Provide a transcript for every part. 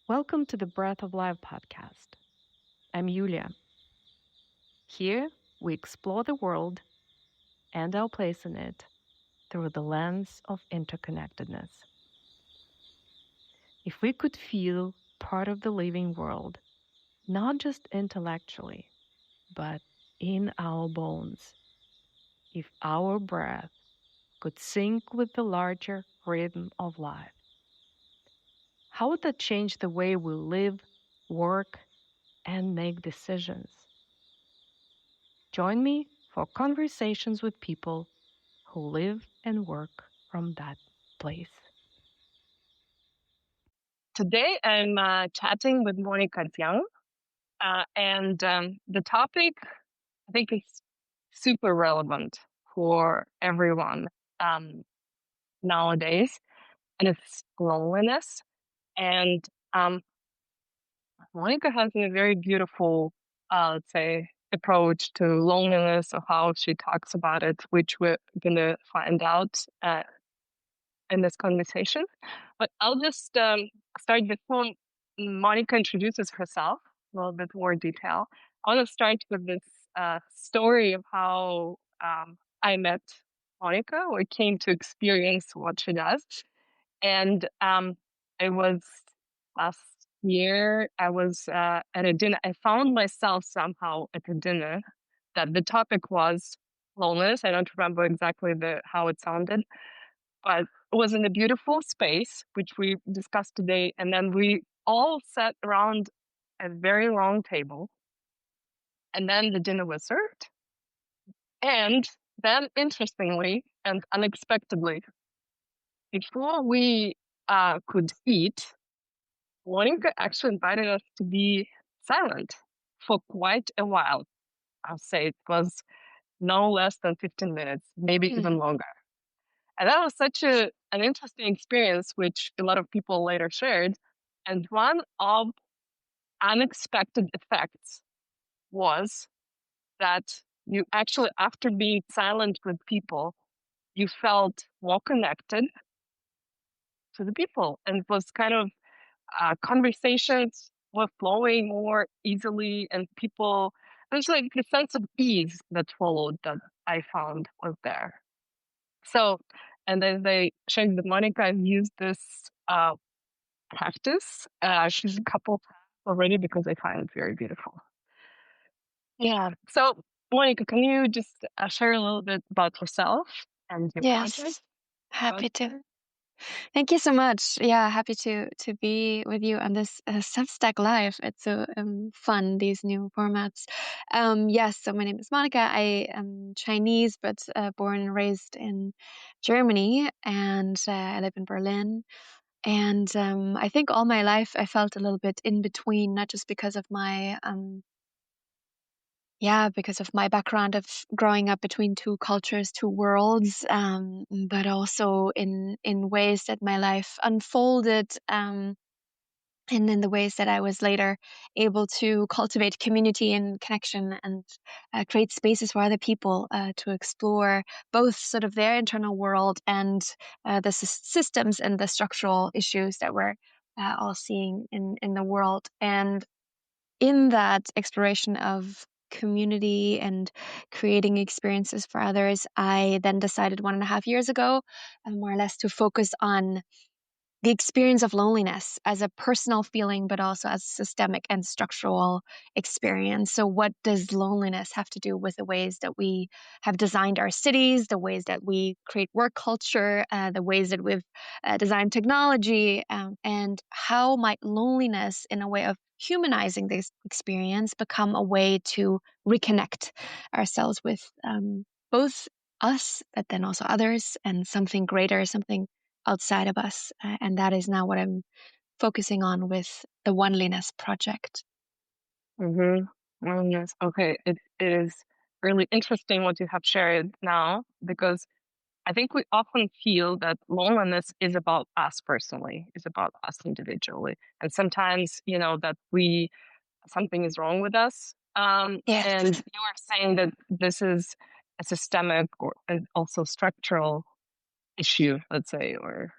Welcome to the Breath of Life podcast. I'm Yulia. Here, we explore the world and our place in it through the lens of interconnectedness. If we could feel part of the living world, not just intellectually, but in our bones, if our breath could sync with the larger rhythm of life, how would that change the way we live, work, and make decisions? Join me for conversations with people who live and work from that place. Today, I'm chatting with Monika Jiang, and the topic I think is super relevant for everyone um, nowadays, and it's loneliness. And um, Monika has a very beautiful, let's say, approach to loneliness or how she talks about it, which we're going to find out in this conversation. But I'll just start before Monica introduces herself, a little bit more detail. I want to start with this story of how I met Monica or came to experience what she does. And it was last year, I was at a dinner. I found myself somehow at a dinner that the topic was loneliness. I don't remember exactly how it sounded, but it was in a beautiful space, which we discussed today. And then we all sat around a very long table. And then the dinner was served. And then, interestingly and unexpectedly, before we could eat, Monica actually invited us to be silent for quite a while. I'll say it was no less than 15 minutes, maybe even longer. And that was such an interesting experience, which a lot of people later shared. And one of unexpected effects was that you actually, after being silent with people, you felt more connected to the people. And it was kind of conversations were flowing more easily, and people, there's like the sense of ease that followed that I found was there. So, and then they shared that Monica has used this practice. She's a couple already because I find it very beautiful. Yeah. So, Monica, can you just share a little bit about yourself and your project? Yes, happy to. Thank you so much. Yeah, happy to be with you on this Substack Live. It's so fun, these new formats. Yes, so my name is Monica. I am Chinese, but born and raised in Germany, and I live in Berlin. And I think all my life I felt a little bit in between, not just because of my because of my background of growing up between two cultures, two worlds, but also in ways that my life unfolded, and in the ways that I was later able to cultivate community and connection and create spaces for other people to explore both sort of their internal world and the systems and the structural issues that we're all seeing in the world. And in that exploration of community and creating experiences for others, I then decided 1.5 years ago, more or less, to focus on the experience of loneliness as a personal feeling, but also as a systemic and structural experience. So, what does loneliness have to do with the ways that we have designed our cities, the ways that we create work culture, the ways that we've designed technology, and how might loneliness, in a way of humanizing this experience, become a way to reconnect ourselves with both us, but then also others, and something greater, something outside of us. And that is now what I'm focusing on with the Oneliness Project. Mm-hmm. Oh, yes. Okay. It is really interesting what you have shared now, because I think we often feel that loneliness is about us personally, is about us individually. And sometimes, that something is wrong with us. Yes. And you are saying that this is a systemic or and also structural issue, let's say, or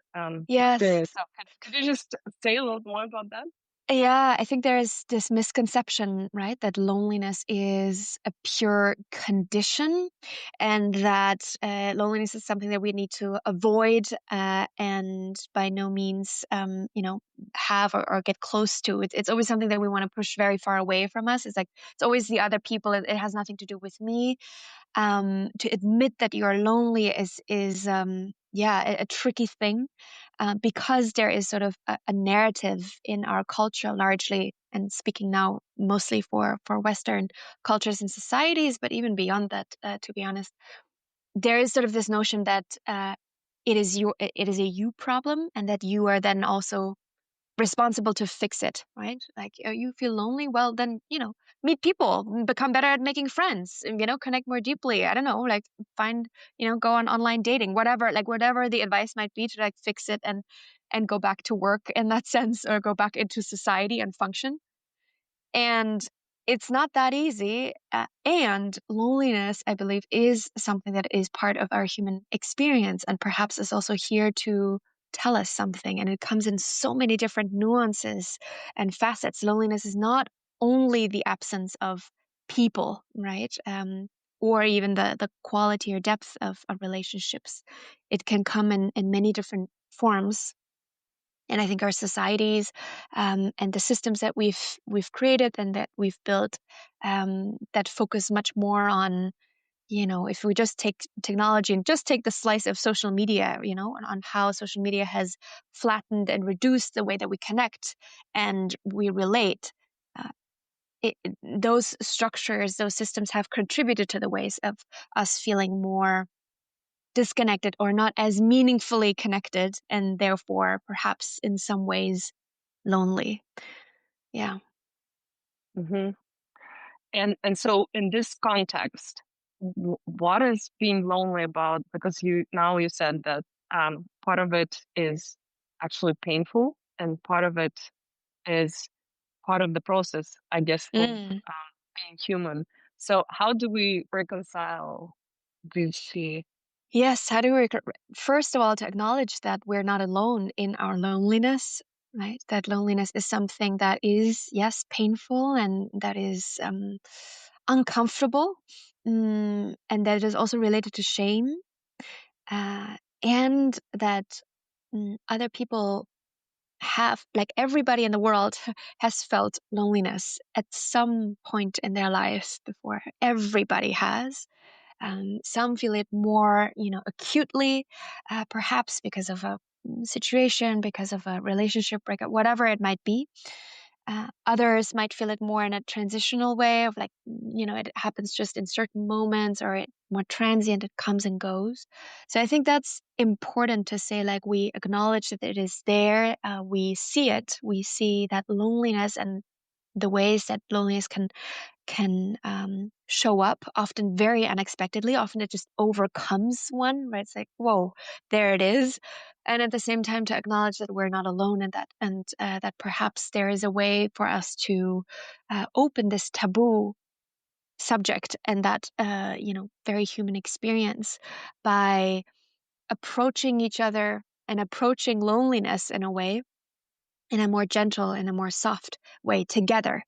Yes. experience. So could you just say a little more about that? Yeah, I think there's this misconception, right, that loneliness is a pure condition, and that loneliness is something that we need to avoid, and by no means, have or get close to. It's always something that we want to push very far away from us. It's like it's always the other people. It has nothing to do with me. To admit that you're lonely is yeah, a tricky thing, because there is sort of a narrative in our culture largely, and speaking now mostly for Western cultures and societies, but even beyond that, to be honest, there is sort of this notion that it is a you problem, and that you are then also responsible to fix it, right? Like, you feel lonely, well then, meet people, become better at making friends, and, connect more deeply. I don't know, like find, go on online dating, whatever, like whatever the advice might be to like fix it and go back to work in that sense, or go back into society and function. And it's not that easy. And loneliness, I believe, is something that is part of our human experience, and perhaps is also here to tell us something. And it comes in so many different nuances and facets. Loneliness is not only the absence of people, right? Or even the quality or depth of relationships. It can come in many different forms, and I think our societies, and the systems that we've created and that we've built, that focus much more on, if we just take technology and just take the slice of social media, on how social media has flattened and reduced the way that we connect and we relate. Uh, those structures, those systems have contributed to the ways of us feeling more disconnected or not as meaningfully connected, and therefore perhaps in some ways lonely. Yeah. Hmm. And so in this context, what is being lonely about? Because you said that part of it is actually painful, and part of it is part of the process, I guess, of Mm. being human. So how do we reconcile these two? Yes. How do we, first of all, to acknowledge that we're not alone in our loneliness, right? That loneliness is something that is, yes, painful, and that is uncomfortable, and that is also related to shame, and that other people have, like everybody in the world, has felt loneliness at some point in their lives before. Everybody has. Some feel it more, acutely, perhaps because of a situation, because of a relationship breakup, whatever it might be. Others might feel it more in a transitional way of like, it happens just in certain moments, or it more transient, it comes and goes. So I think that's important to say, like, we acknowledge that it is there. We see it. We see that loneliness and the ways that loneliness can show up, often very unexpectedly. Often it just overcomes one, right? It's like, whoa, there it is. And at the same time, to acknowledge that we're not alone in that, and that perhaps there is a way for us to open this taboo subject, and that very human experience, by approaching each other and approaching loneliness in a way, in a more gentle, in a more soft way, together,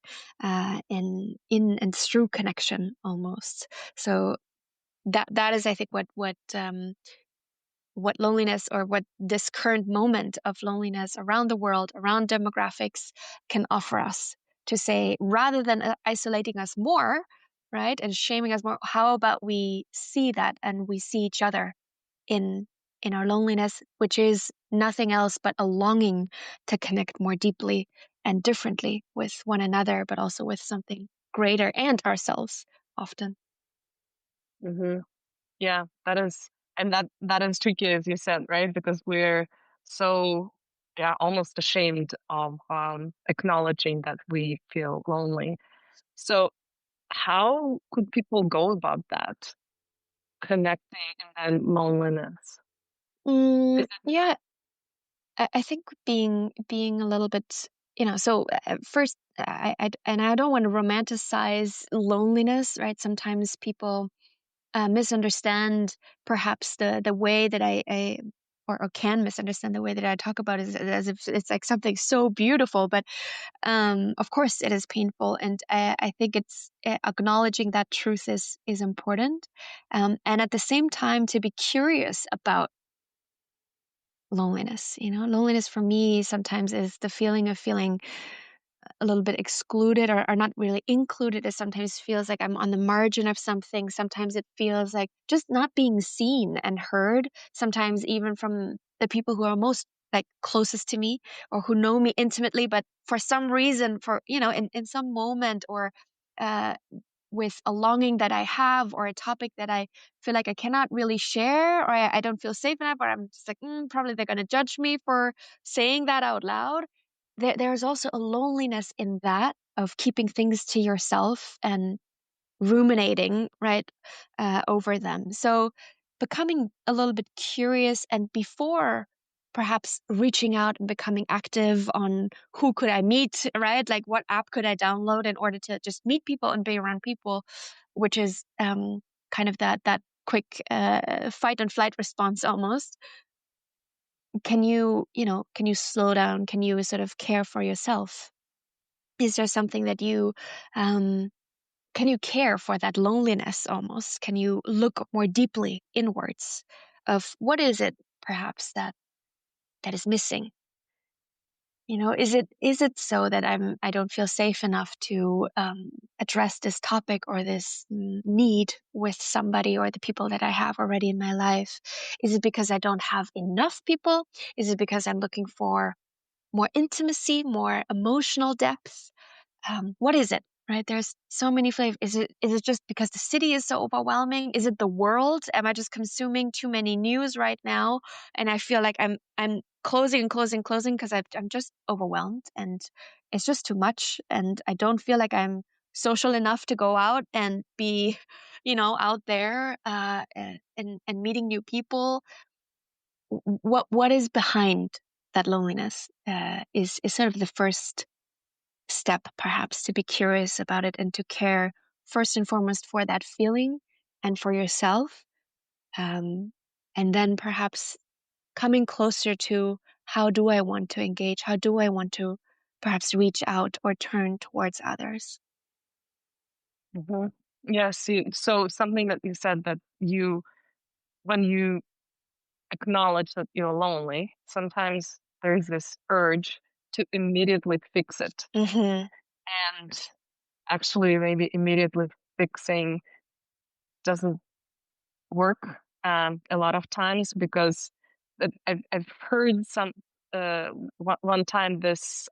in and through connection almost. So that is, I think, what loneliness, or what this current moment of loneliness around the world, around demographics, can offer us, to say, rather than isolating us more, right, and shaming us more, how about we see that, and we see each other in our loneliness, which is nothing else but a longing to connect more deeply and differently with one another, but also with something greater and ourselves often. Hmm. Yeah, that is, and that is tricky, as you said, right? Because we're so, yeah, almost ashamed of acknowledging that we feel lonely. So how could people go about that, connecting and loneliness? Is it? Yeah, I think being a little bit, so first, and I don't want to romanticize loneliness, right? Sometimes people misunderstand perhaps the way that I or can misunderstand the way that I talk about it as if it's like something so beautiful. But of course, it is painful, and I think it's acknowledging that truth is important, and at the same time to be curious about loneliness. Loneliness for me sometimes is the feeling of feeling a little bit excluded or not really included. It sometimes feels like I'm on the margin of something. Sometimes it feels like just not being seen and heard. Sometimes even from the people who are most like closest to me or who know me intimately, but for some reason, in some moment or uh, with a longing that I have or a topic that I feel like I cannot really share or I don't feel safe enough, or I'm just like, probably they're going to judge me for saying that out loud. There's also a loneliness in that of keeping things to yourself and ruminating, right, over them. So becoming a little bit curious and before perhaps reaching out and becoming active on who could I meet, right? Like what app could I download in order to just meet people and be around people, which is kind of that quick fight and flight response almost. Can you slow down? Can you sort of care for yourself? Is there something that you um, can you care for that loneliness almost? Can you look more deeply inwards of what is it perhaps that is missing? Is it so that I don't feel safe enough to address this topic or this need with somebody or the people that I have already in my life? Is it because I don't have enough people? Is it because I'm looking for more intimacy, more emotional depth? What is it? Right? There's so many flavors. Is it just because the city is so overwhelming? Is it the world? Am I just consuming too many news right now? And I feel like I'm closing and closing, closing because I'm just overwhelmed and it's just too much. And I don't feel like I'm social enough to go out and be, out there and meeting new people. What is behind that loneliness is sort of the first step, perhaps, to be curious about it and to care first and foremost for that feeling and for yourself. Um, and then perhaps coming closer to how do I want to engage? How do I want to perhaps reach out or turn towards others? Hmm. Yes. So something that you said that when you acknowledge that you're lonely, sometimes there's this urge to immediately fix it. Mm-hmm. And actually, maybe immediately fixing doesn't work a lot of times because I've heard one time this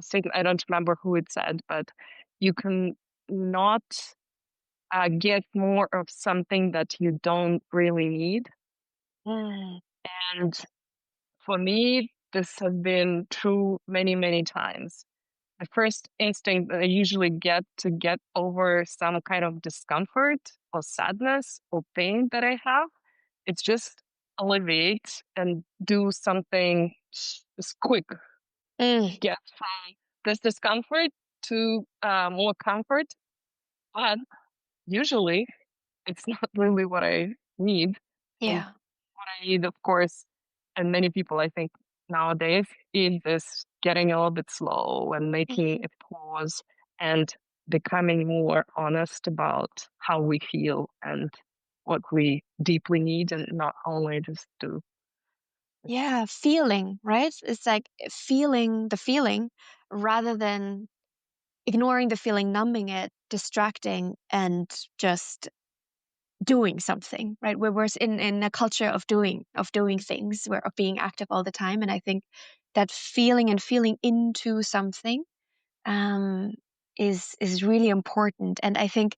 statement. I don't remember who it said, but you can not get more of something that you don't really need. Mm. And for me, this has been true many, many times. The first instinct that I usually get to get over some kind of discomfort or sadness or pain that I have, it's just alleviate and do something just quick, Mm. get from this discomfort to more comfort. But usually it's not really what I need. And Yeah. what I need, of course, and many people I think nowadays is this getting a little bit slow and making Mhm. a pause and becoming more honest about how we feel and what we deeply need and not only just do this. Yeah, feeling, right? It's like feeling the feeling rather than ignoring the feeling, numbing it, distracting, and just doing something, right? We're in a culture of doing things, we're of being active all the time, and I think that feeling and feeling into something um, is really important. And I think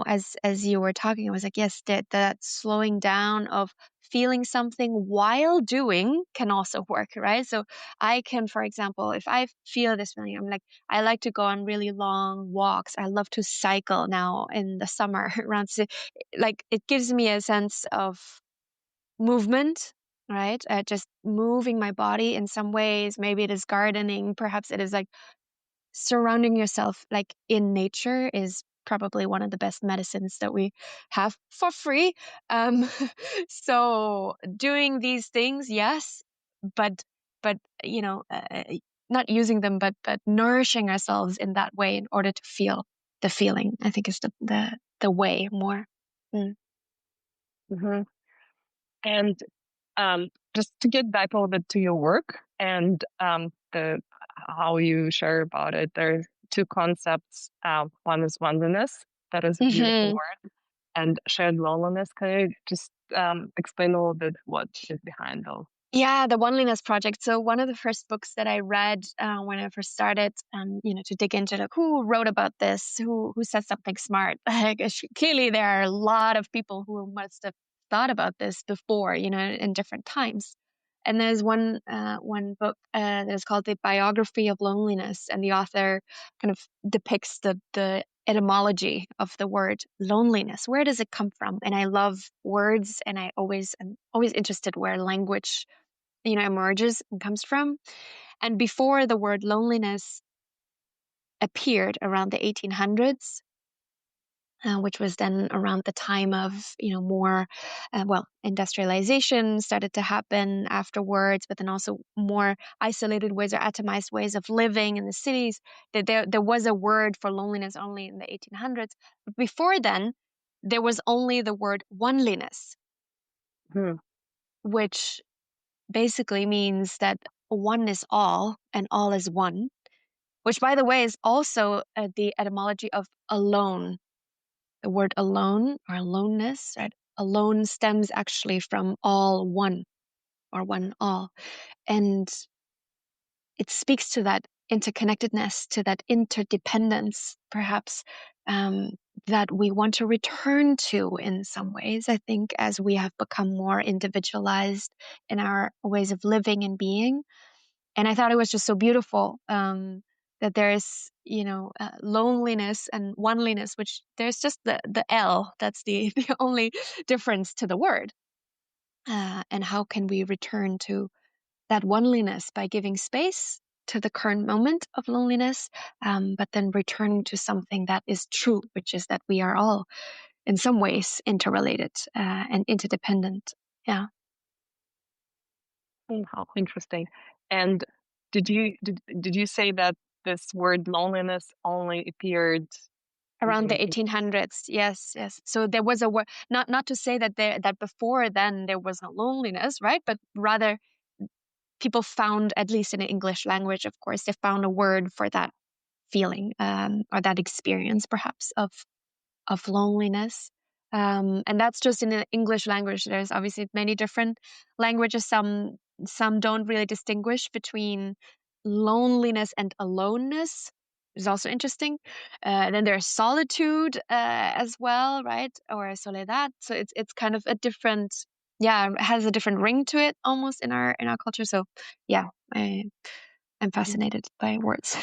as you were talking, I was like, yes, that slowing down of feeling something while doing can also work, right? So I can, for example, if I feel this feeling, I'm like, I like to go on really long walks. I love to cycle now in the summer around, like it gives me a sense of movement, right? Just moving my body in some ways. Maybe it is gardening. Perhaps it is like surrounding yourself like in nature is probably one of the best medicines that we have for free. Um, so doing these things, yes, but but you know, not using them, but nourishing ourselves in that way in order to feel the feeling, I think is the way more. Mm. Hmm. And just to get back a little bit to your work and the how you share about it, there's two concepts. One is oneness, that is a beautiful Mhm. word, and shared loneliness. Can you just explain a little bit what is behind those? Yeah, the Oneliness Project. So one of the first books that I read when I first started, to dig into like who wrote about this, who said something smart. Like, clearly, there are a lot of people who must have thought about this before, in different times. And there's one book that is called The Biography of Loneliness, and the author kind of depicts the etymology of the word loneliness. Where does it come from? And I love words, and I'm always interested where language emerges and comes from. And before the word loneliness appeared around the 1800s, which was then around the time of, more, industrialization started to happen afterwards, but then also more isolated ways or atomized ways of living in the cities. That there was a word for loneliness only in the 1800s. But before then, there was only the word oneliness, Hmm. which basically means that one is all and all is one, which, by the way, is also the etymology of alone. The word alone or aloneness, right? Alone stems actually from all one or one all. And it speaks to that interconnectedness, to that interdependence, perhaps, um, that we want to return to in some ways, I think, as we have become more individualized in our ways of living and being. And I thought it was just so beautiful that there's, loneliness and oneliness, which there's just the L. That's the, the only difference to the word. And how can we return to that oneliness by giving space to the current moment of loneliness, but then returning to something that is true, which is that we are all in some ways interrelated and interdependent. Yeah. How interesting. And did you say that this word loneliness only appeared in the Around the 18? 1800s, yes, yes. So there was a word, not to say that that before then there was no loneliness, right? But rather, people found, at least in the English language, of course, they found a word for that feeling or that experience, perhaps, of loneliness. And that's just in the English language. There's obviously many different languages. Some don't really distinguish between loneliness and aloneness. Is also interesting. Then there's solitude as well, right? Or soledad. So it's kind of a different, yeah, it has a different ring to it almost in our culture. So yeah, I'm Mhm. fascinated by words.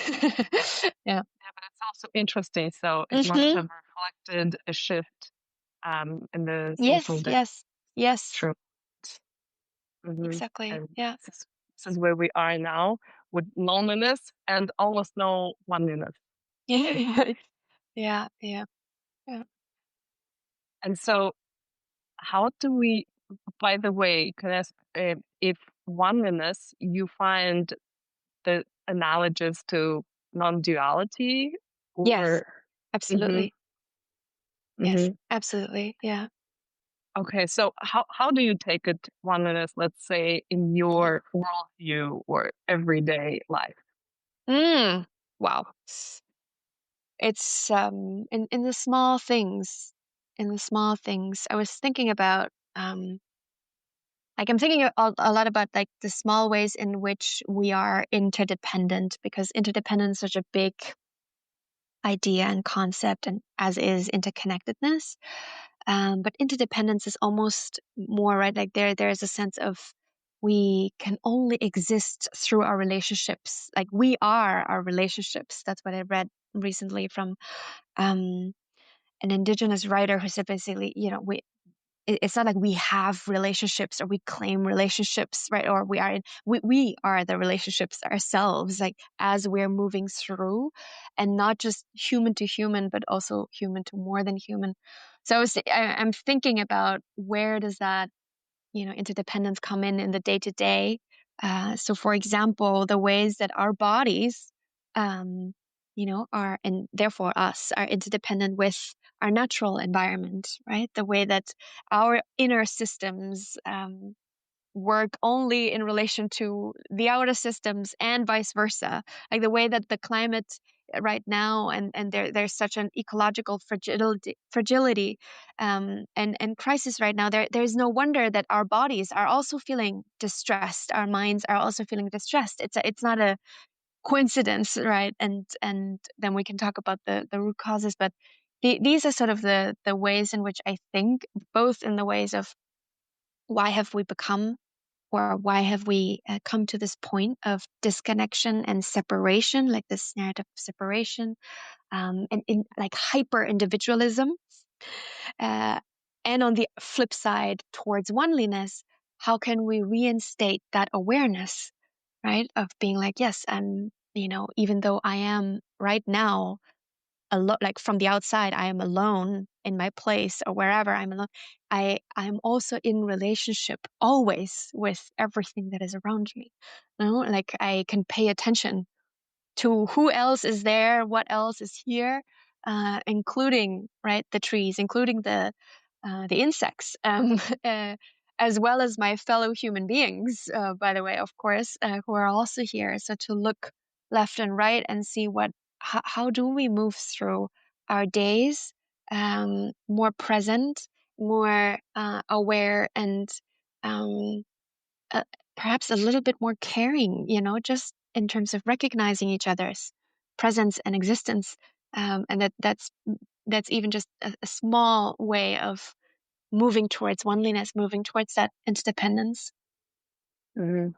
Yeah. Yeah, but it's also interesting. So it must Hmm. have reflected a shift in the social Yes. dynamics. Yes. Yes. True. Hmm. Exactly. And Yeah. this is where we are now with loneliness and almost no oneness. Yeah. Yeah. Yeah. Yeah. And so, how do we? By the way, can I ask if oneness you find the analogous to non-duality, Yes. or? Hmm. Absolutely. Yes. Hmm. Absolutely. Yeah. Okay, so how do you take it oneness, let's say, in your worldview or everyday life? Mm. Wow. It's in the small things. In the small things. I was thinking about like I'm thinking a lot about like the small ways in which we are interdependent, because interdependence is such a big idea and concept, and as is interconnectedness. But interdependence is almost more, right? Like there's a sense of we can only exist through our relationships. Like we are our relationships. That's what I read recently from um, an indigenous writer who said basically, it's not like we have relationships or we claim relationships, right? Or we are the relationships ourselves, like as we're moving through, and not just human to human, but also human to more than human. So I'm thinking about, where does that, interdependence come in the day to day? So, for example, the ways that our bodies, um, are, and therefore us, are interdependent with our natural environment, right? The way that our inner systems work only in relation to the outer systems, and vice versa. Like the way that the climate right now, and there's such an ecological fragility, and crisis right now. There's no wonder that our bodies are also feeling distressed. Our minds are also feeling distressed. It's not a coincidence, right? And then we can talk about the root causes, but these are sort of the ways in which I think, both in the ways of why have we become, or why have we come to this point of disconnection and separation, like this narrative of separation, and in like hyper individualism, uh, and on the flip side, towards oneliness, how can we reinstate that awareness, right, of being like, yes, I'm, even though I am right now alone, like from the outside, I am alone in my place or wherever I'm alone. I'm also in relationship always with everything that is around me. Like I can pay attention to who else is there, what else is here, including, right, the trees, including the insects, uh, as well as my fellow human beings, by the way, of course, who are also here. So to look left and right and see how do we move through our days, more present, more aware, and um, uh, perhaps a little bit more caring, just in terms of recognizing each other's presence and existence. And that's even just a small way of moving towards oneliness, moving towards that interdependence. Mhm.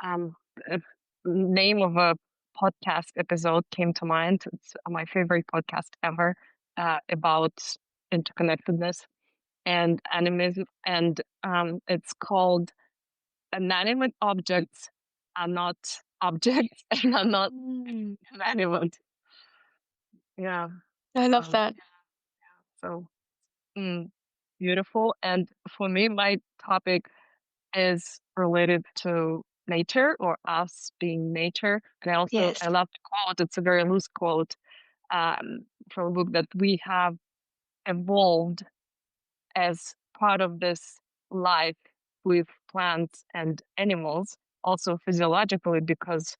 A name of a podcast episode came to mind. It's my favorite podcast ever, about interconnectedness and animism, and it's called "Inanimate Objects Are Not Objects and Are Not Mm, Inanimate." Yeah. I love Um, that. so mm, beautiful. And for me, my topic is related to nature, or us being nature. And I Yes. love the quote. It's a very loose quote, from a book, that we have evolved as part of this life with plants and animals, also physiologically, because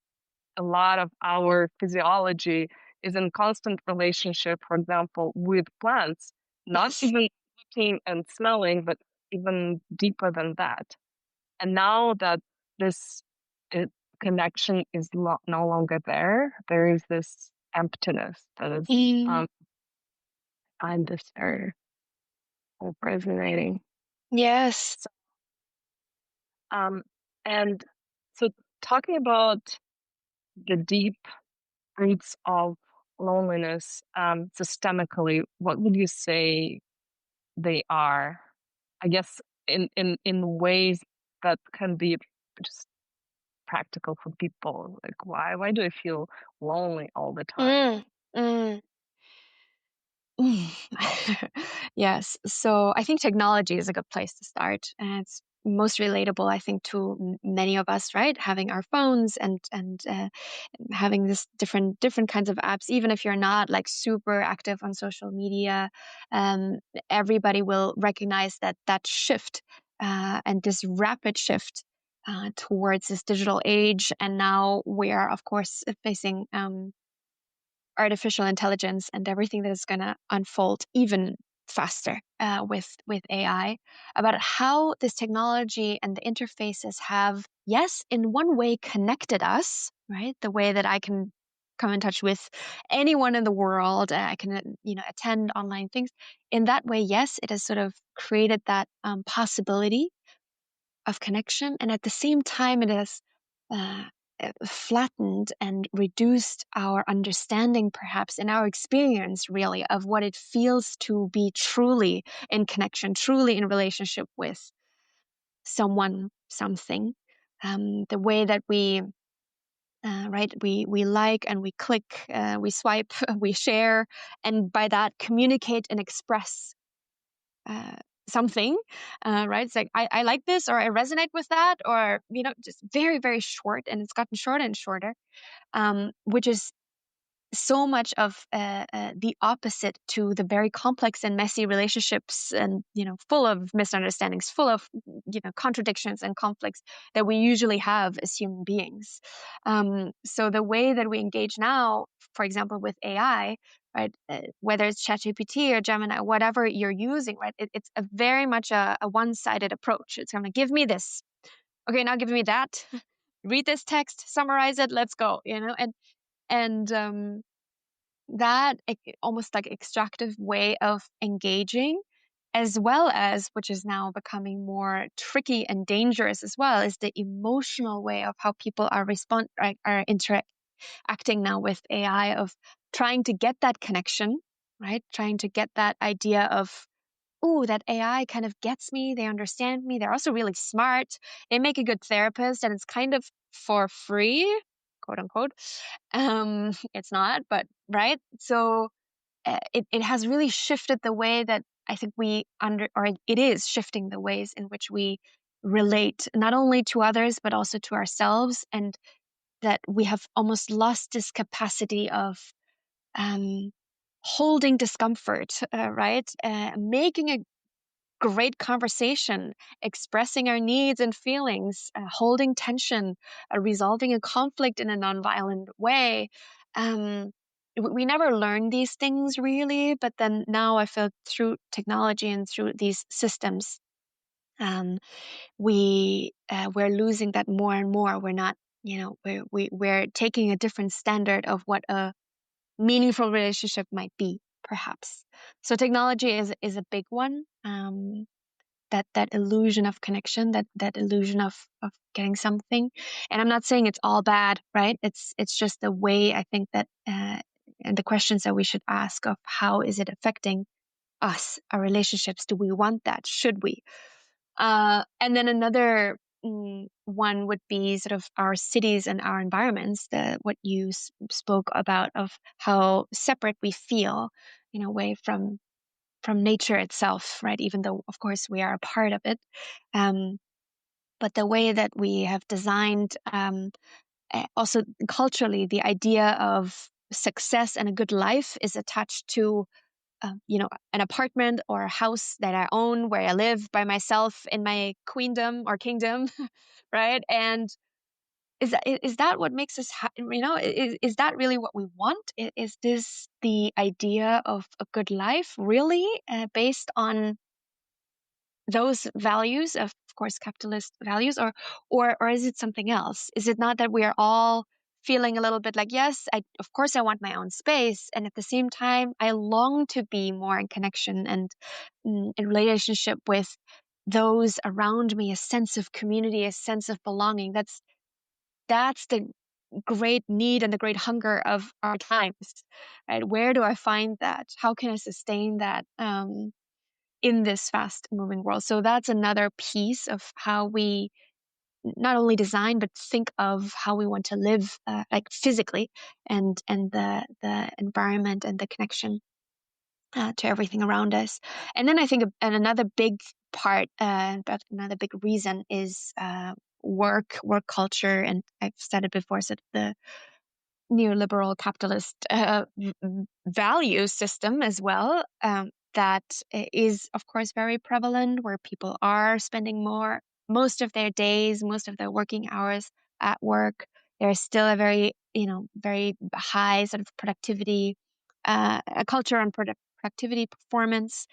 a lot of our physiology is in constant relationship, for example, with plants, not Yes. even looking and smelling, but even deeper than that. And now that this uh, connection is no longer there, there is this emptiness that is, Mm, um, I'm just very resonating. yes. So, um, and so talking about the deep roots of loneliness, systemically, what would you say they are? I guess in ways that can be just practical for people. Like, why do I feel lonely all the time? Mm, mm. Mm. Yes. So I think technology is a good place to start. And it's most relatable, I think, to many of us, right? Having our phones and having this different kinds of apps. Even if you're not like super active on social media, um, everybody will recognize that shift, and this rapid shift towards this digital age. And now we are, of course, facing artificial intelligence and everything that is going to unfold even faster, with AI, about how this technology and the interfaces have, yes, in one way connected us, right? The way that I can come in touch with anyone in the world, I can, attend online things. In that way, yes, it has sort of created that possibility of connection, and at the same time, it has flattened and reduced our understanding, perhaps, and our experience, really, of what it feels to be truly in connection, truly in relationship with someone, something. The way that we right, we like and we click, we swipe, we share, and by that communicate and express uh, something, right? It's like, I like this, or I resonate with that, or, just very, very short, and it's gotten shorter and shorter, which is so much of the opposite to the very complex and messy relationships, and full of misunderstandings, full of contradictions and conflicts that we usually have as human beings. So the way that we engage now, for example, with AI, right, whether it's ChatGPT or Gemini, whatever you're using, right, it's a very much a one-sided approach. It's going to give me this, okay, now give me that. Read this text, summarize it, let's go. And that almost like extractive way of engaging, as well as, which is now becoming more tricky and dangerous as well, is the emotional way of how people are interacting now with AI, of trying to get that connection, right? Trying to get that idea of, oh, that AI kind of gets me, they understand me, they're also really smart, they make a good therapist, and it's kind of for free, quote unquote. It's not, but right. So it has really shifted the way that I think or it is shifting the ways in which we relate, not only to others, but also to ourselves. And that we have almost lost this capacity of um, holding discomfort, right? Making a great conversation, expressing our needs and feelings, holding tension, resolving a conflict in a nonviolent way. Um, we never learn these things really, but then now I feel through technology and through these systems, um, we're losing that more and more. We're not, we're taking a different standard of what a meaningful relationship might be, perhaps. So technology is a big one. That illusion of connection, that illusion of getting something. And I'm not saying it's all bad, right? It's just the way I think that and the questions that we should ask of how is it affecting us, our relationships? Do we want that? Should we? And then another one would be sort of our cities and our environments, what you spoke about, of how separate we feel in a way from nature itself, right? Even though, of course, we are a part of it. Um, but the way that we have designed, also culturally, the idea of success and a good life is attached to, an apartment or a house that I own, where I live by myself in my queendom or kingdom, right? And is that what makes us is that really what we want? Is this the idea of a good life really, based on those values, of course, capitalist values, or is it something else? Is it not that we are all feeling a little bit like, yes, of course I want my own space, and at the same time I long to be more in connection and in relationship with those around me, a sense of community, a sense of belonging. That's the great need and the great hunger of our times, right? Where do I find that? How can I sustain that? In this fast moving world. So that's another piece of how we not only design but think of how we want to live, like physically, and the environment and the connection to everything around us. And then I think and another big part, but another big reason is work culture, and I've said it before. So the neoliberal capitalist value system as well, that is, of course, very prevalent, where people are spending most of their days, most of their working hours at work. There's still a very, very high sort of productivity, a culture on productivity, performance,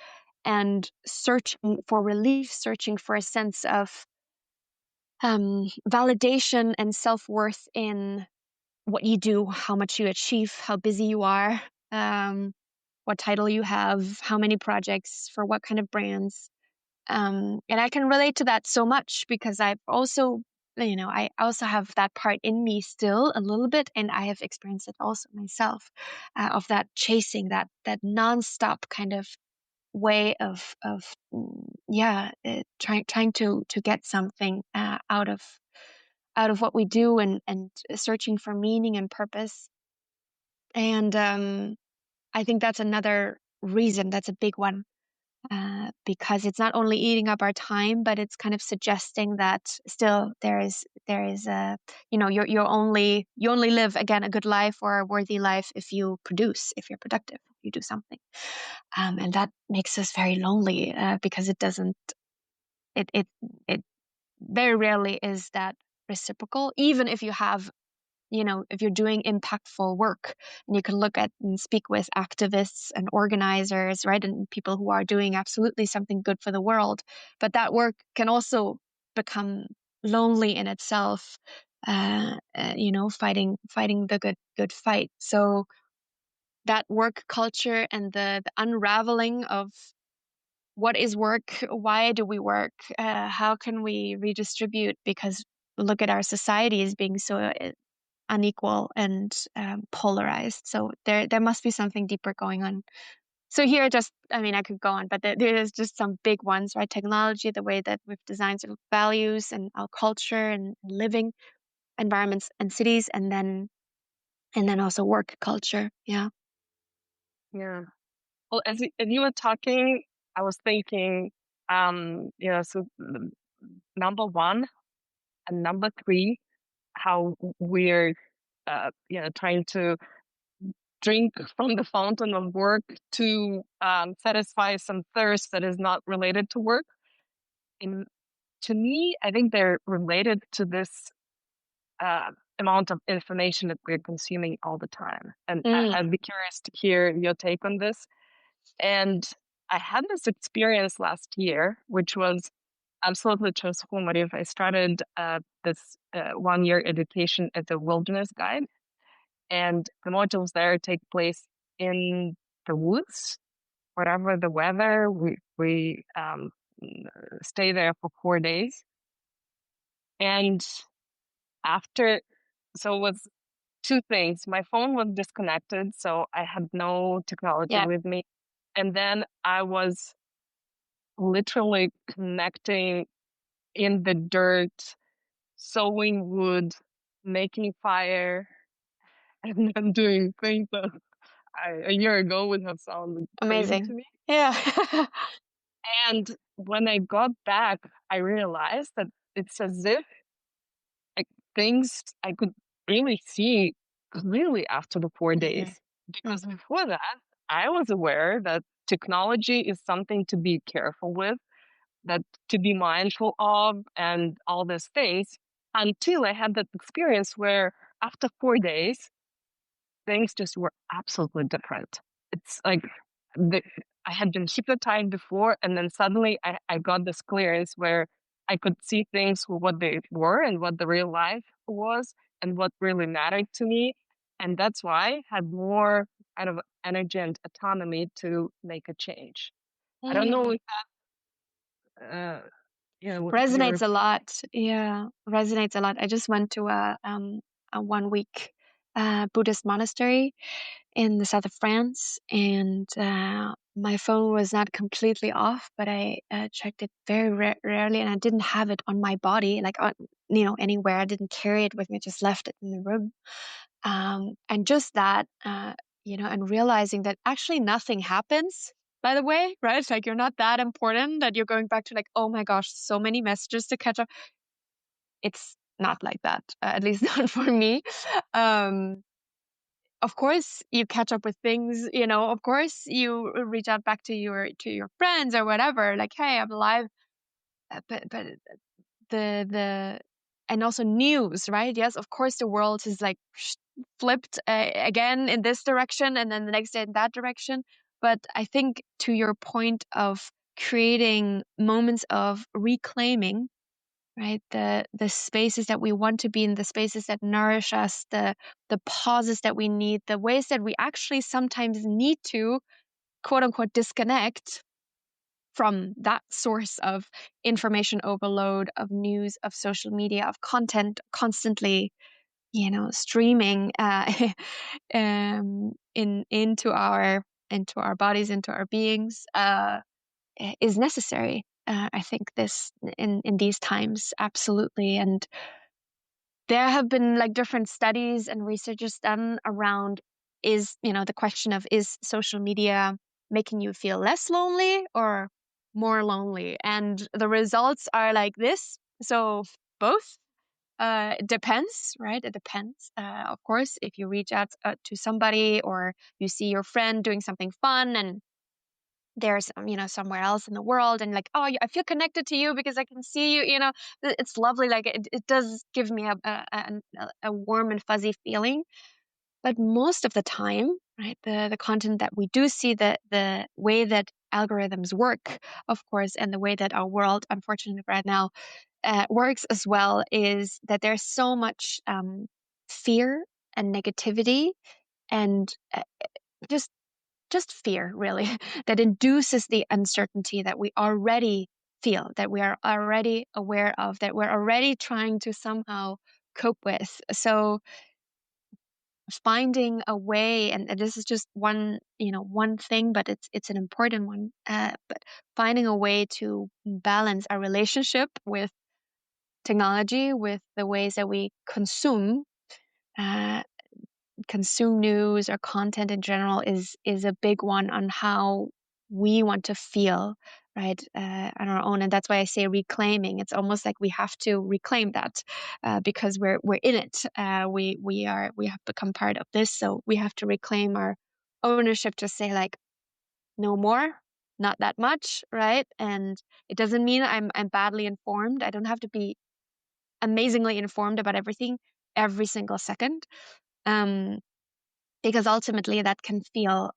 and searching for relief, searching for a sense of validation and self-worth in what you do, how much you achieve, how busy you are, what title you have, how many projects, for what kind of brands. And I can relate to that so much, because I've also I also have that part in me still a little bit, and I have experienced it also myself, of that chasing, that nonstop kind of way of trying to get something out of what we do, and searching for meaning and purpose. And I think that's another reason, that's a big one, because it's not only eating up our time, but it's kind of suggesting that still there is a, you only live, again, a good life or a worthy life if you produce, if you're productive, if you do something. And that makes us very lonely, because it it very rarely is that reciprocal, even if you have, if you're doing impactful work, and you can look at and speak with activists and organizers, right? And people who are doing absolutely something good for the world. But that work can also become lonely in itself, fighting the good fight. So that work culture and the unraveling of what is work, why do we work, how can we redistribute, because look at our society as being so unequal and polarized. So there must be something deeper going on. So here, just, I mean, I could go on, but there's just some big ones, right? Technology, the way that we've designed sort of values and our culture and living environments and cities, and then also work culture. Yeah. Yeah. Well, as you were talking, I was thinking, so number one and number three, how we're, trying to drink from the fountain of work to satisfy some thirst that is not related to work. And to me, I think they're related to this uh, amount of information that we're consuming all the time. And Mm, I'd be curious to hear your take on this. And I had this experience last year, which was absolutely transformative. I started this 1 year education as a wilderness guide, and the modules there take place in the woods, whatever the weather. We stay there for 4 days, and after, so it was two things. My phone was disconnected, so I had no technology yeah, with me, and then I was literally connecting in the dirt, sawing wood, making fire, and then doing things that a year ago would have sounded crazy to amazing. me. Yeah. And when I got back, I realized that it's as if, like, things I could really see clearly after the 4 days. Hmm. Because Hmm. before that, I was aware that technology is something to be careful with, that to be mindful of, and all these things, until I had that experience where after 4 days, things just were absolutely different. It's like the, I had been hypnotized before, and then suddenly I got this clearance where I could see things for what they were and what the real life was and what really mattered to me. And that's why I had more kind of energy and autonomy to make a change. I don't know Mm. if uh, what your Resonates a lot. Yeah, resonates a lot. I just went to a 1 week Buddhist monastery in the south of France, and my phone was not completely off, but I checked it very rarely, and I didn't have it on my body, like anywhere. I didn't carry it with me; just left it in the room. And just that, and realizing that actually nothing happens. By the way, right? It's like you're not that important that you're going back to, like, oh my gosh, so many messages to catch up. It's not like that, at least not for me. Um, of course you catch up with things, of course you reach out back to your friends or whatever, like, hey, I'm alive. But the and also news, right? Yes, of course the world is like flipped again in this direction, and then the next day in that direction. But I think, to your point of creating moments of reclaiming, right, the spaces that we want to be in, the spaces that nourish us, the pauses that we need, the ways that we actually sometimes need to, quote unquote, disconnect from that source of information overload, of news, of social media, of content constantly, streaming into our bodies, into our beings, is necessary. I think this in these times, absolutely. And there have been like different studies and researches done around the question of, is social media making you feel less lonely or more lonely? And the results are like this. So both. It depends, right? It depends. Of course, if you reach out to somebody, or you see your friend doing something fun and there's somewhere else in the world, and like, oh, I feel connected to you because I can see you, it's lovely. Like it does give me a warm and fuzzy feeling. But most of the time, right, the content that we do see, the way that algorithms work, of course, and the way that our world, unfortunately, right now works as well, is that there's so much fear and negativity, and just just fear, really, that induces the uncertainty that we already feel, that we are already aware of, that we're already trying to somehow cope with. So finding a way, and this is just one thing, but it's an important one, but finding a way to balance our relationship with technology, with the ways that we uh, consume news or content in general, is a big one on how we want to feel, right, on our own. And that's why I say reclaiming. It's almost like we have to reclaim that, because we're in it. We have become part of this, so we have to reclaim our ownership to say, like, no more, not that much, right? And it doesn't mean I'm badly informed. I don't have to be amazingly informed about everything every single second. Um, because ultimately that can feel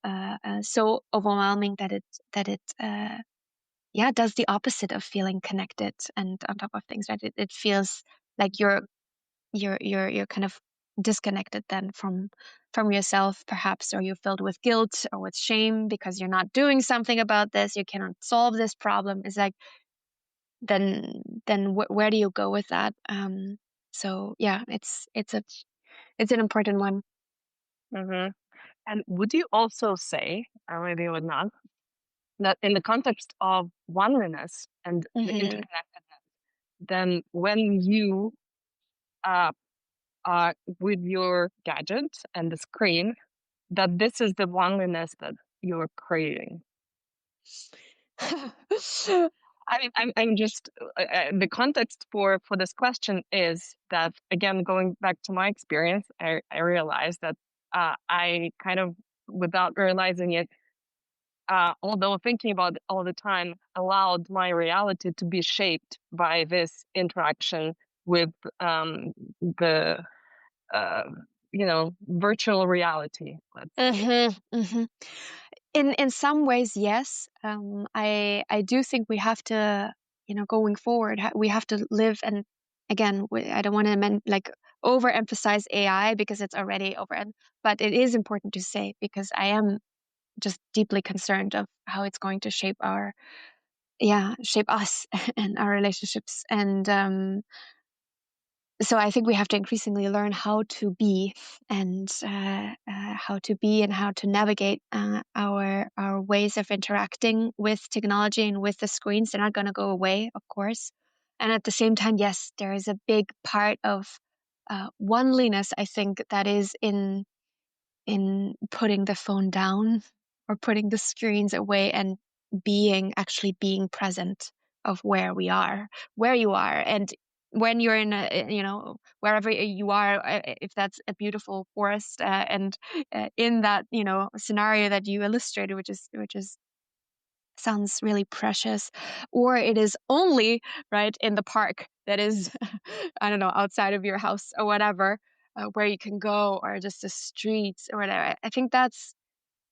so overwhelming that it yeah, does the opposite of feeling connected and on top of things, right? It feels like you're kind of disconnected then from yourself, perhaps, or you're filled with guilt or with shame because you're not doing something about this, you cannot solve this problem. It's like, then where do you go with that? So yeah, it's an important one. Mm-hmm. And would you also say, or maybe you would not, that in the context of oneliness and the Hmm. interconnectedness, then when you uh, are with your gadget and the screen, that this is the oneliness that you're creating? I'm just the context for this question is that, again, going back to my experience, I realized that I kind of, without realizing it, although thinking about it all the time, allowed my reality to be shaped by this interaction with the uh, virtual reality. Let's say. Mm-hmm, mm-hmm. In some ways, yes. I do think we have to, going forward, we have to live. And again, I don't want to like overemphasize AI because it's already but it is important to say, because I am just deeply concerned of how it's going to shape us and our relationships. And so I think we have to increasingly learn how to be, and how to navigate our ways of interacting with technology and with the screens. They're not going to go away, of course. And at the same time, yes, there is a big part of oneliness, I think, that is in putting the phone down or putting the screens away, and actually being present of where you are. And when you're in wherever you are, if that's a beautiful forest, and in that, scenario that you illustrated, which is sounds really precious, or it is only right in the park that is I don't know, outside of your house or whatever, where you can go, or just the streets or whatever. I think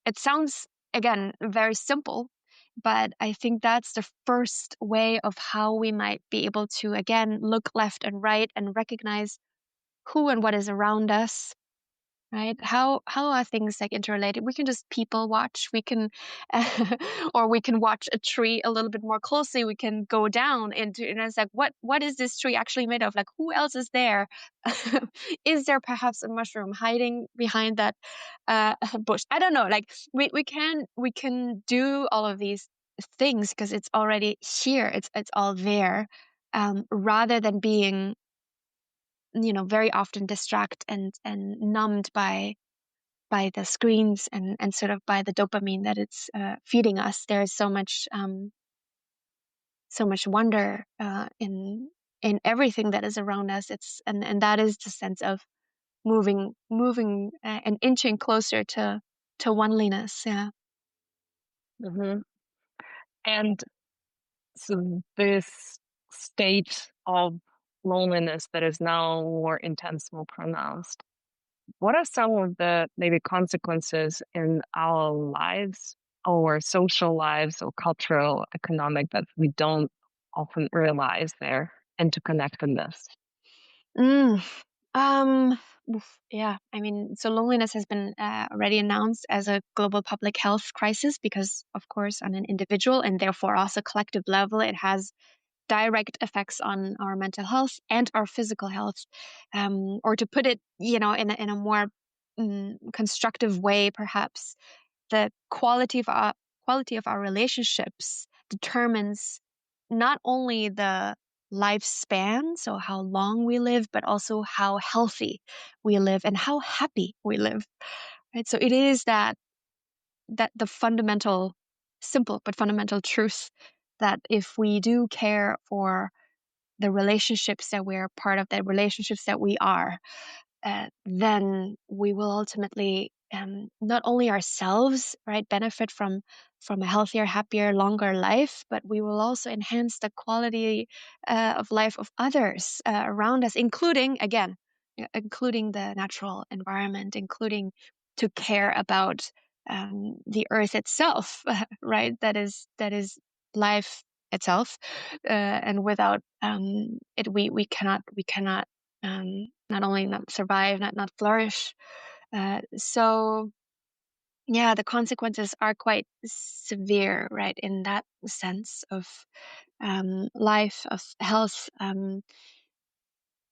it sounds, again, very simple, but I think that's the first way of how we might be able to, again, look left and right and recognize who and what is around us, right? How are things like interrelated? We can just people watch. We can, or we can watch a tree a little bit more closely. We can go down into, and it's like, what is this tree actually made of? Like, who else is there? Is there perhaps a mushroom hiding behind that bush? I don't know. Like, we can do all of these things because it's already here. It's all there, rather than being, very often distract and numbed by the screens and sort of by the dopamine that it's feeding us. There's so much wonder in everything that is around us. And that is the sense of moving and inching closer to oneliness. Yeah. Hmm. And so this state of loneliness that is now more intense, more pronounced, what are some of the maybe consequences in our lives or social lives or cultural, economic that we don't often realize their interconnectedness? Mm. Um, yeah, I mean, so loneliness has been already announced as a global public health crisis because, of course, on an individual and therefore also collective level, it has direct effects on our mental health and our physical health. Or to put it, in a more constructive way, perhaps the quality of our relationships determines not only the lifespan, so how long we live, but also how healthy we live and how happy we live. Right. So it is that the fundamental, simple but fundamental truth that if we do care for the relationships that we're part of, the relationships that we are, then we will ultimately, not only ourselves, right, benefit from a healthier, happier, longer life, but we will also enhance the quality of life of others around us, including, again, including the natural environment, including to care about the earth itself, right? That is life itself, and without it, we cannot not only not survive, not flourish. So yeah, the consequences are quite severe, right? In that sense of life, of health.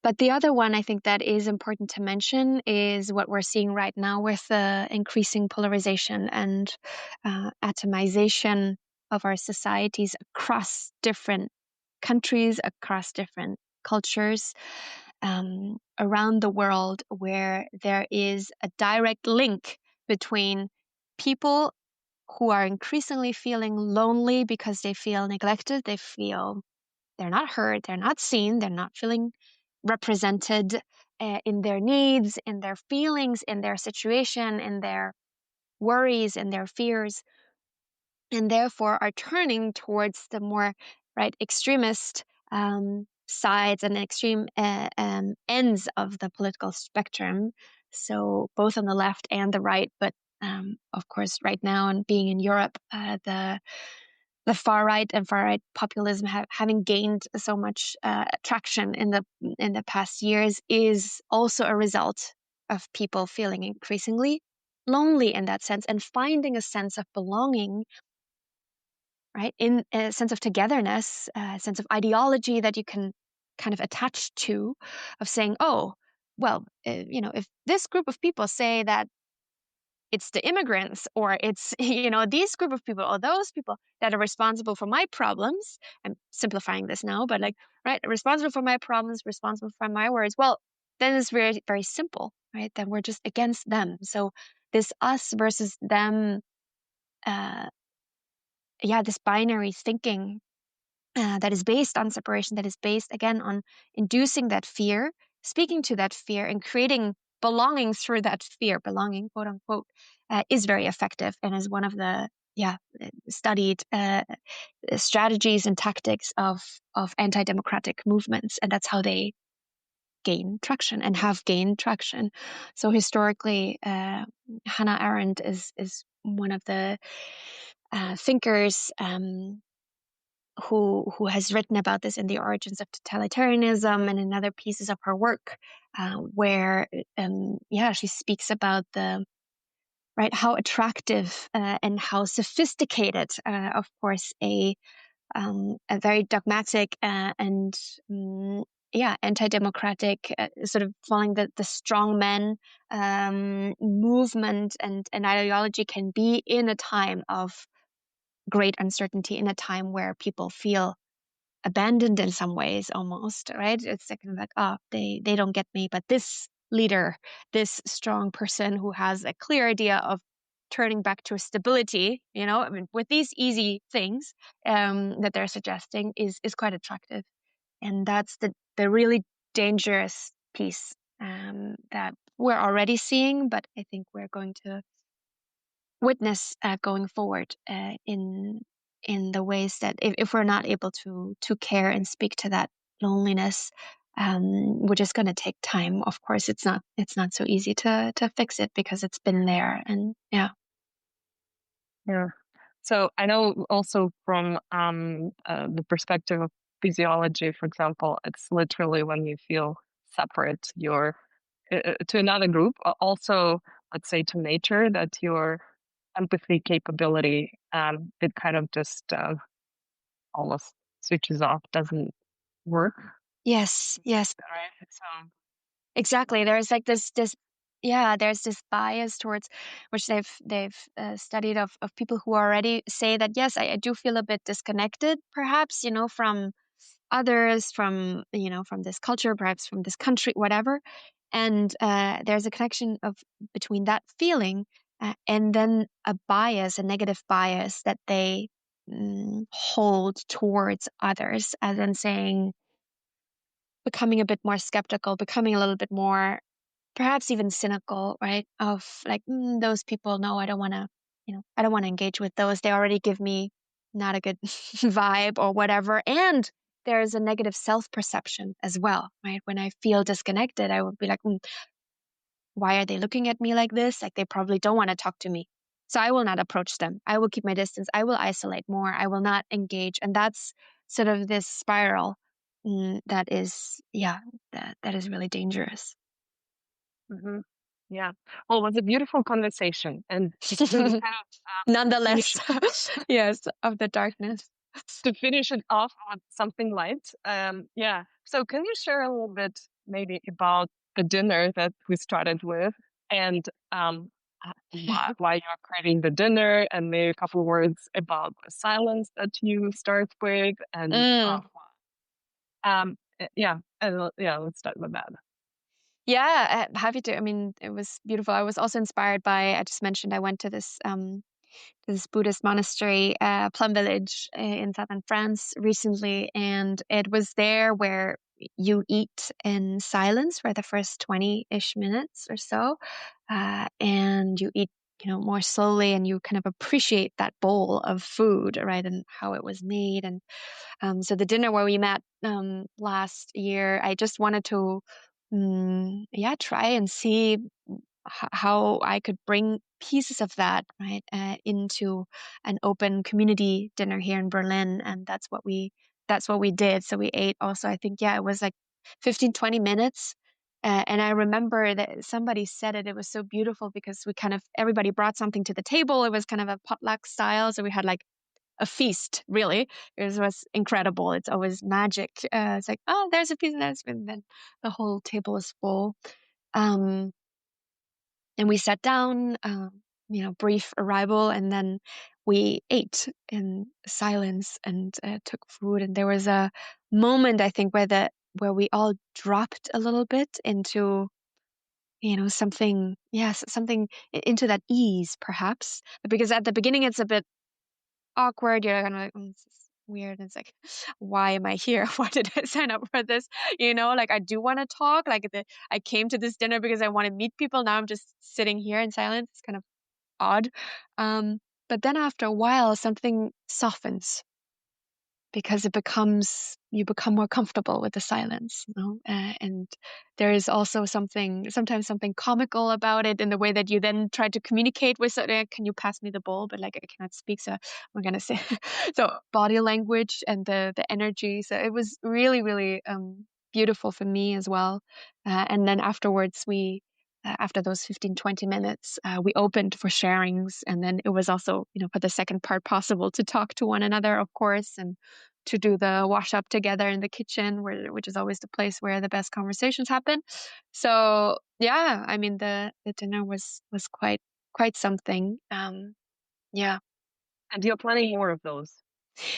But the other one I think that is important to mention is what we're seeing right now with the increasing polarization and atomization of our societies across different countries, across different cultures, around the world, where there is a direct link between people who are increasingly feeling lonely because they feel neglected, they feel they're not heard, they're not seen, they're not feeling represented in their needs, in their feelings, in their situation, in their worries, in their fears, and therefore are turning towards the more right extremist sides and extreme ends of the political spectrum. So both on the left and the right, but of course, right now, and being in Europe, the far right populism having gained so much traction in the past years is also a result of people feeling increasingly lonely in that sense and finding a sense of belonging, right, in a sense of togetherness, a sense of ideology that you can kind of attach to, of saying, oh, well, if this group of people say that it's the immigrants or it's these group of people or those people that are responsible for my problems. I'm simplifying this now, but like, right, responsible for my problems, responsible for my worries. Well, then it's very, very simple, right? Then we're just against them. So this us versus them, uh this binary thinking, that is based on separation, that is based again on inducing that fear, speaking to that fear, and creating belonging through that fear, belonging, quote unquote, is very effective and is one of the studied strategies and tactics of anti-democratic movements, and that's how they gain traction and have gained traction. So historically, Hannah Arendt is one of the thinkers who has written about this in The Origins of Totalitarianism and in other pieces of her work, where yeah, she speaks about the right how attractive and how sophisticated, of course, a very dogmatic and yeah, anti-democratic, sort of following the strongman movement and ideology can be in a time of great uncertainty, in a time where people feel abandoned in some ways, almost, right? It's like, kind of like, oh, they don't get me, but this leader, this strong person who has a clear idea of turning back to stability, I mean, with these easy things that they're suggesting is quite attractive. And that's the really dangerous piece that we're already seeing, but I think we're going to witness going forward in the ways that if we're not able to care and speak to that loneliness, which is going to take time. Of course, it's not so easy to fix it because it's been there, and yeah. Yeah. So I know also from the perspective of physiology, for example, it's literally when you feel separate, you're to another group, also, let's say to nature, that your empathy capability, it kind of just almost switches off, doesn't work. Yes, yes, Right. So, exactly. There's like this yeah, there's this bias towards which they've studied of people who already say that yes, I do feel a bit disconnected, perhaps, from others, from this culture, perhaps from this country, whatever. And there's a connection of between that feeling and then a bias, a negative bias that they hold towards others, as in saying, becoming a bit more skeptical, becoming a little bit more, perhaps even cynical, right? Of like, those people, no, I don't want to, I don't want to engage with those. They already give me not a good vibe or whatever. And there's a negative self perception as well, right? When I feel disconnected, I would be like, why are they looking at me like this? Like they probably don't want to talk to me. So I will not approach them. I will keep my distance. I will isolate more. I will not engage. And that's sort of this spiral that is, yeah, that is really dangerous. mhm. Yeah. Well, it was a beautiful conversation, and to kind of finish Nonetheless, yes, of the darkness. to finish it off with something light. Yeah. So can you share a little bit maybe about the dinner that we started with, and why you're creating the dinner, and maybe a couple of words about the silence that you start with, and Mm. yeah, and yeah, let's start with that. Yeah, happy to. I mean, it was beautiful. I was also inspired by, I just mentioned I went to this Buddhist monastery, Plum Village in southern France recently, and it was there where you eat in silence for the first 20-ish minutes or so, and you eat, more slowly, and you kind of appreciate that bowl of food, right, and how it was made. And so the dinner where we met last year, I just wanted to, yeah, try and see how I could bring pieces of that, right, into an open community dinner here in Berlin. And that's what we did. So we ate also, I think, yeah, it was like 15, 20 minutes. And I remember that somebody said it was so beautiful because we kind of, everybody brought something to the table. It was kind of a potluck style. So we had like a feast, really. It was incredible. It's always magic. It's like, oh, there's a piece, and then the whole table is full. Um, and we sat down, brief arrival, and then we ate in silence and took food. And there was a moment, I think, where we all dropped a little bit into, something, yes, something into that ease, perhaps. Because at the beginning, it's a bit awkward. You're kind of like, this is weird. And it's like, why am I here? Why did I sign up for this? Like I do want to talk. Like I came to this dinner because I want to meet people. Now I'm just sitting here in silence. It's kind of odd. Um, but then after a while, something softens because you become more comfortable with the silence, you know? And there is also sometimes something comical about it in the way that you then try to communicate with, can you pass me the bowl? But like I cannot speak, so I'm gonna say, so body language and the energy. So it was really, really beautiful for me as well. And then afterwards, after those 15-20 minutes, we opened for sharings. And then it was also, for the second part possible to talk to one another, of course, and to do the wash up together in the kitchen, which is always the place where the best conversations happen. So yeah, I mean, the dinner was quite something. Yeah. And you're planning more of those.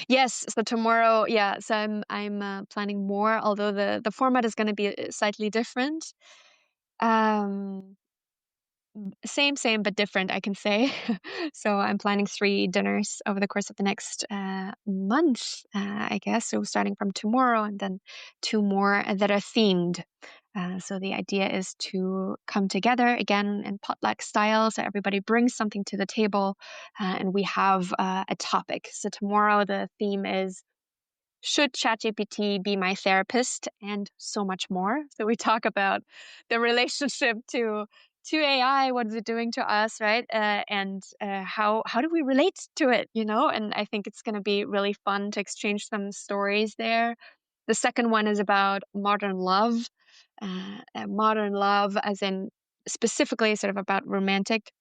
Yes. So tomorrow, yeah. So I'm planning more, although the format is going to be slightly different. Um, same, but different, I can say. So I'm planning 3 dinners over the course of the next month, I guess. So starting from tomorrow, and then 2 more that are themed. So the idea is to come together again in potluck style. So everybody brings something to the table, and we have a topic. So tomorrow the theme is, should ChatGPT be my therapist, and so much more. So we talk about the relationship to AI, what is it doing to us, right? And how do we relate to it, And I think it's going to be really fun to exchange some stories there. The second one is about modern love, as in specifically sort of about romantic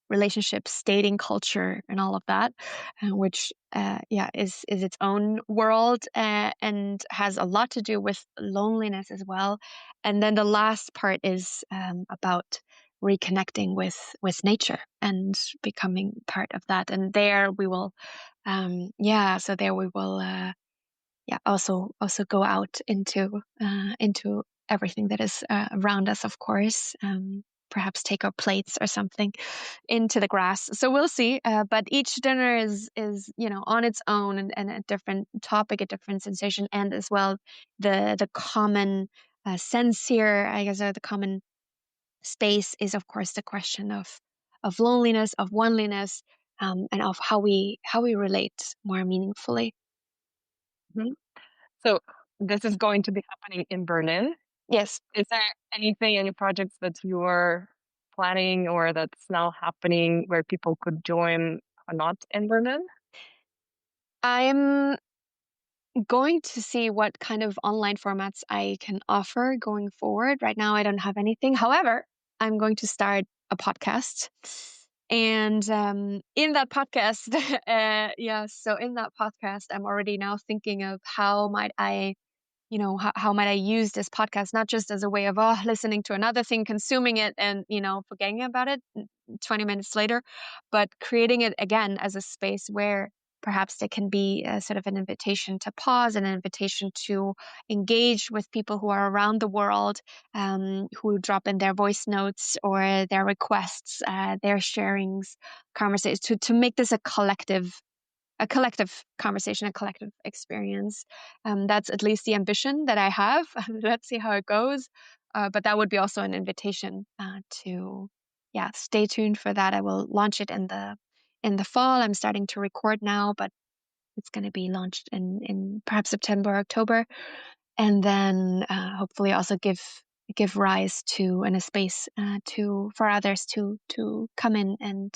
relationships, dating culture, and all of that, which is its own world, and has a lot to do with loneliness as well. And then the last part is about reconnecting with nature and becoming part of that. And there we will, so there we will. Also go out into everything that is around us, of course. Perhaps take our plates or something into the grass. So we'll see. But each dinner is on its own, and a different topic, a different sensation, and as well the common sense here, I guess, or the common space is, of course, the question of loneliness, of oneliness, and of how we relate more meaningfully. Mhm. So this is going to be happening in Berlin. Yes. Is there any projects that you're planning or that's now happening where people could join or not in Berlin? I'm going to see what kind of online formats I can offer going forward. Right now, I don't have anything. However, I'm going to start a podcast. And in that podcast, so in that podcast, I'm already now thinking of how might I use this podcast, not just as a way of listening to another thing, consuming it, and forgetting about it 20 minutes later, but creating it again as a space where perhaps there can be a sort of an invitation to pause, and an invitation to engage with people who are around the world, who drop in their voice notes or their requests, their sharings, conversations, to make this a collective conversation, a collective experience. That's at least the ambition that I have. Let's see how it goes. But that would be also an invitation to stay tuned for that. I will launch it in the fall. I'm starting to record now, but it's going to be launched in perhaps September, October, and then hopefully also give rise to, and a space to for others to come in and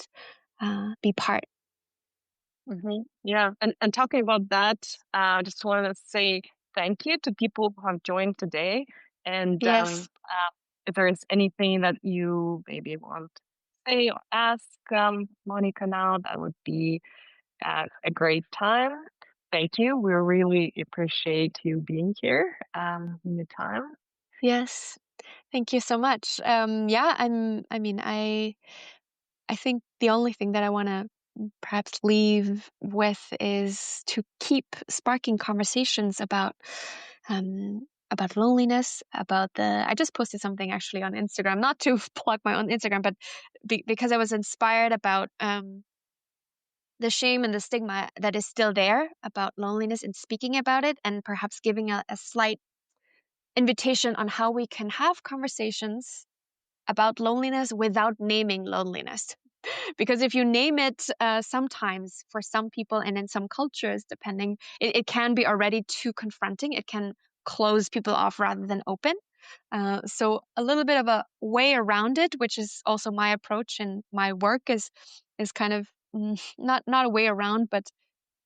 be part. Yeah, and talking about that, I just want to say thank you to people who have joined today. And Yes. if there is anything that you maybe want to say or ask Monika now, that would be a great time. Thank you. We really appreciate you being here in the time. Yes. Thank you so much. I think the only thing that I want to perhaps leave with is to keep sparking conversations about loneliness, I just posted something actually on Instagram, not to plug my own Instagram, but because I was inspired about the shame and the stigma that is still there about loneliness, and speaking about it, and perhaps giving a slight invitation on how we can have conversations about loneliness without naming loneliness. Because if you name it, sometimes for some people and in some cultures, depending, it can be already too confronting. It can close people off rather than open. So a little bit of a way around it, which is also my approach and my work, is kind of not a way around, but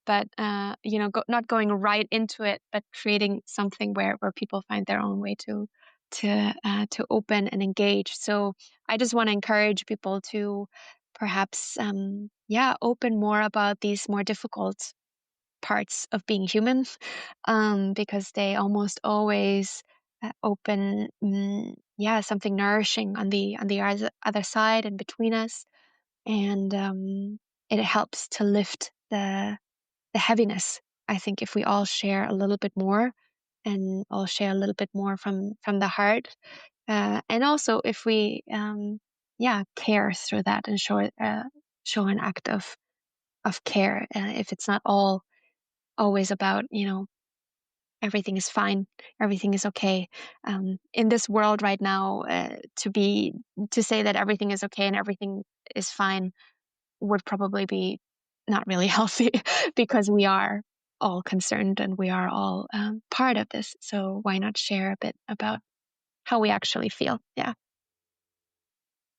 not going right into it, but creating something where people find their own way to open and engage. So I just want to encourage people to perhaps open more about these more difficult parts of being human, because they almost always open something nourishing on the other side and between us, and it helps to lift the heaviness. I think if we all share a little bit more and all share a little bit more from the heart, and also if we care through that and show an act of care, if it's not all always about everything is fine, everything is okay. In this world right now, to say that everything is okay and everything is fine would probably be not really healthy, because we are all concerned and we are all part of this. So why not share a bit about how we actually feel? Yeah.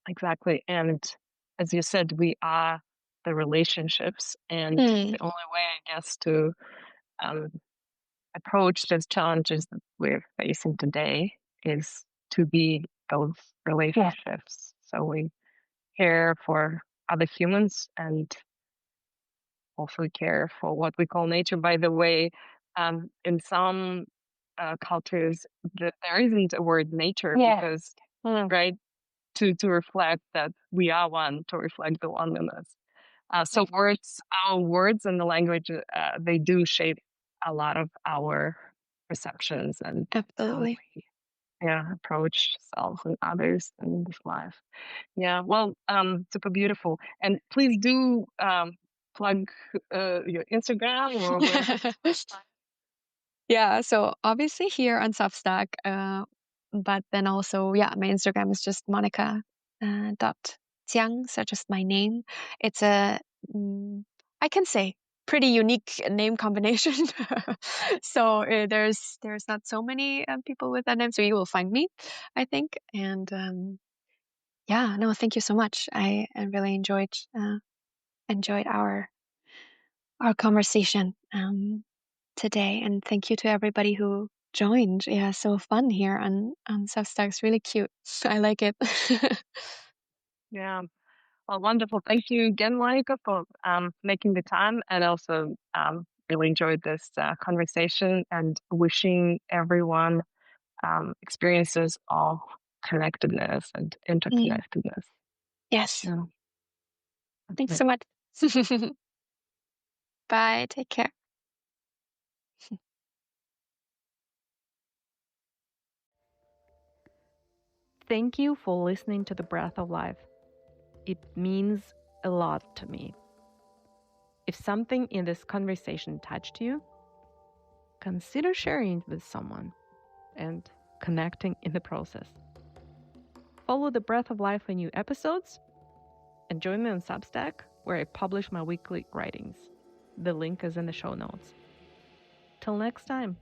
Exactly. And as you said, we are the relationships. And Mm, the only way, I guess, to um, approach those challenges that we're facing today is to be those relationships. So we care for other humans and also care for what we call nature. By the way, in some cultures, there isn't a word nature because, right, to reflect that we are one, to reflect the oneness. So our words and the language, they do shape a lot of our perceptions and how absolutely. we approach self and others in this life. Yeah, well, super beautiful. And please do plug your Instagram or where. Yeah, so obviously here on Substack, but then also, my Instagram is just Monika dot Jiang, so just my name. It's I can say, pretty unique name combination. So there's not so many people with that name, so you will find me, I think. And no, thank you so much. I really enjoyed our conversation today, and thank you to everybody who joined. Yeah, so fun here on Substack. It's really cute. I like it. Yeah, well, wonderful. Thank you again, Monica, for making the time, and also really enjoyed this conversation, and wishing everyone experiences of connectedness and Mm, interconnectedness. yes. Yeah. Thanks so much. Bye. Take care. Thank you for listening to The Breath of Life. It means a lot to me. If something in this conversation touched you, consider sharing it with someone and connecting in the process. Follow The Breath of Life for new episodes and join me on Substack, where I publish my weekly writings. The link is in the show notes. Till next time.